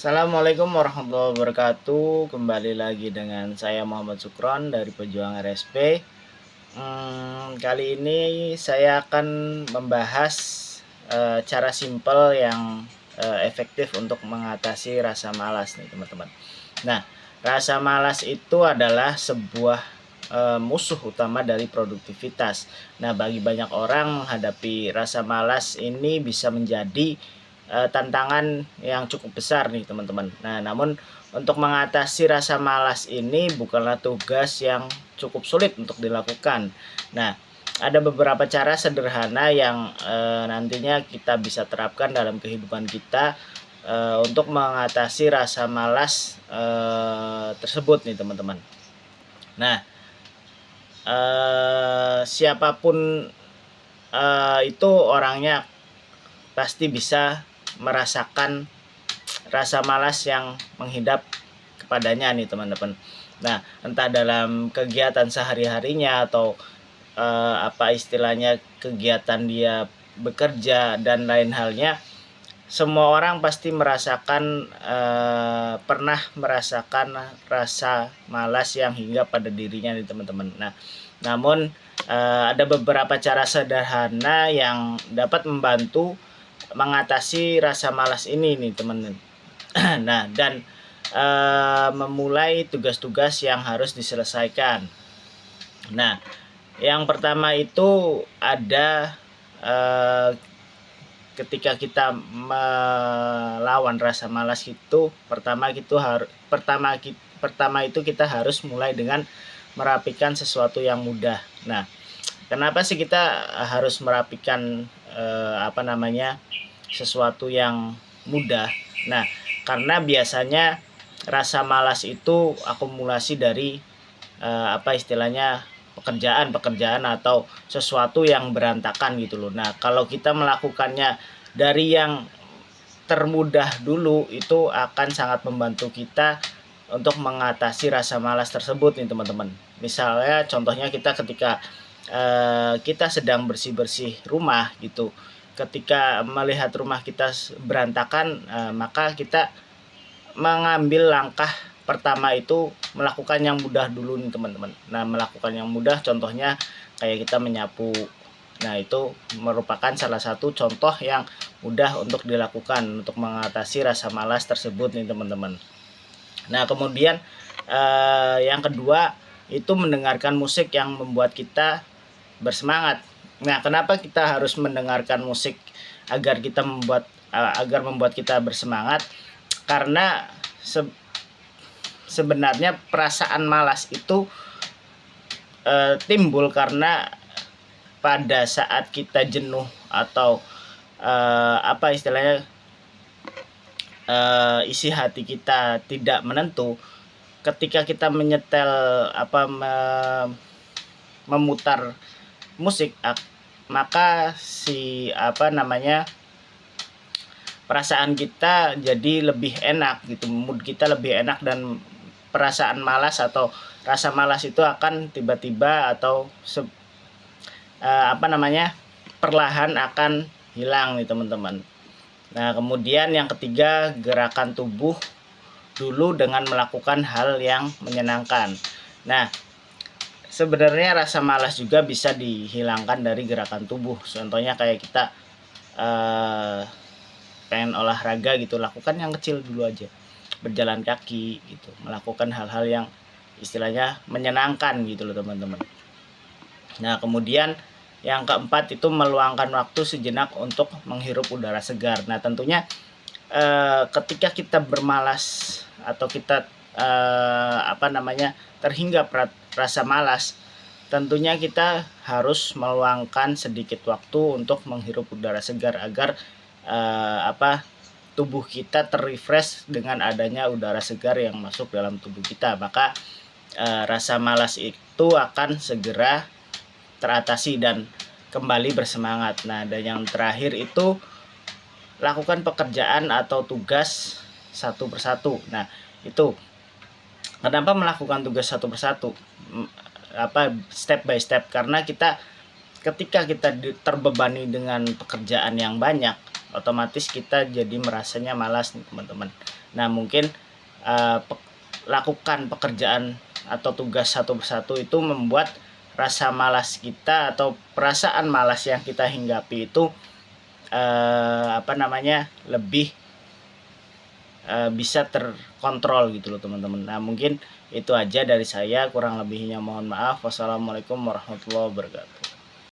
Assalamualaikum warahmatullahi wabarakatuh. Kembali lagi dengan saya Muhammad Sukron dari Pejuang RSP. Kali ini saya akan membahas cara simpel yang efektif untuk mengatasi rasa malas nih teman-teman. Nah, rasa malas itu adalah sebuah musuh utama dari produktivitas. Nah, bagi banyak orang menghadapi rasa malas ini bisa menjadi tantangan yang cukup besar nih teman-teman. Nah, namun untuk mengatasi rasa malas ini bukanlah tugas yang cukup sulit untuk dilakukan. Nah, ada beberapa cara sederhana yang nantinya kita bisa terapkan dalam kehidupan kita untuk mengatasi rasa malas tersebut nih teman-teman. Nah, siapapun itu orangnya pasti bisa merasakan rasa malas yang menghidap kepadanya nih teman-teman. Nah, entah dalam kegiatan sehari-harinya atau apa istilahnya kegiatan dia bekerja dan lain halnya, semua orang pasti merasakan pernah merasakan rasa malas yang hingga pada dirinya nih teman-teman. Nah, namun ada beberapa cara sederhana yang dapat membantu mengatasi rasa malas ini nih teman-teman. Nah, dan memulai tugas-tugas yang harus diselesaikan. Nah, yang pertama itu ada ketika kita melawan rasa malas itu pertama itu kita harus mulai dengan merapikan sesuatu yang mudah. Nah, kenapa sih kita harus merapikan sesuatu yang mudah? Nah, karena biasanya rasa malas itu akumulasi dari pekerjaan atau sesuatu yang berantakan gitu loh. Nah, kalau kita melakukannya dari yang termudah dulu itu akan sangat membantu kita untuk mengatasi rasa malas tersebut nih teman-teman. Misalnya contohnya kita ketika kita sedang bersih-bersih rumah gitu. Ketika melihat rumah kita berantakan, maka kita mengambil langkah pertama itu melakukan yang mudah dulu nih teman-teman. Nah, melakukan yang mudah contohnya kayak kita menyapu. Nah, itu merupakan salah satu contoh yang mudah untuk dilakukan untuk mengatasi rasa malas tersebut nih teman-teman. Nah, kemudian yang kedua itu mendengarkan musik yang membuat kita bersemangat. Nah, kenapa kita harus mendengarkan musik agar membuat kita bersemangat? Karena sebenarnya perasaan malas itu timbul karena pada saat kita jenuh atau isi hati kita tidak menentu, ketika kita menyetel memutar musik, maka perasaan kita jadi lebih enak gitu, mood kita lebih enak, dan perasaan malas atau rasa malas itu akan tiba-tiba atau perlahan akan hilang nih teman-teman. Nah, kemudian yang ketiga, gerakan tubuh dulu dengan melakukan hal yang menyenangkan. Nah, sebenarnya rasa malas juga bisa dihilangkan dari gerakan tubuh. Contohnya kayak kita pengen olahraga gitu, lakukan yang kecil dulu aja, berjalan kaki gitu, melakukan hal-hal yang istilahnya menyenangkan gitu loh teman-teman. Nah, kemudian yang keempat itu meluangkan waktu sejenak untuk menghirup udara segar. Nah, tentunya ketika kita bermalas atau kita terhinggap rasa malas, tentunya kita harus meluangkan sedikit waktu untuk menghirup udara segar agar tubuh kita terrefresh dengan adanya udara segar yang masuk dalam tubuh kita. Maka rasa malas itu akan segera teratasi dan kembali bersemangat. Nah, dan yang terakhir itu lakukan pekerjaan atau tugas satu persatu. Nah, itu kenapa melakukan tugas satu persatu, step by step, karena ketika kita terbebani dengan pekerjaan yang banyak, otomatis kita jadi merasanya malas nih teman-teman. Nah mungkin lakukan pekerjaan atau tugas satu persatu itu membuat rasa malas kita atau perasaan malas yang kita hinggapi itu lebih bisa terkontrol gitu loh teman-teman. Nah mungkin itu aja dari saya, kurang lebihnya mohon maaf. Wassalamualaikum warahmatullahi wabarakatuh.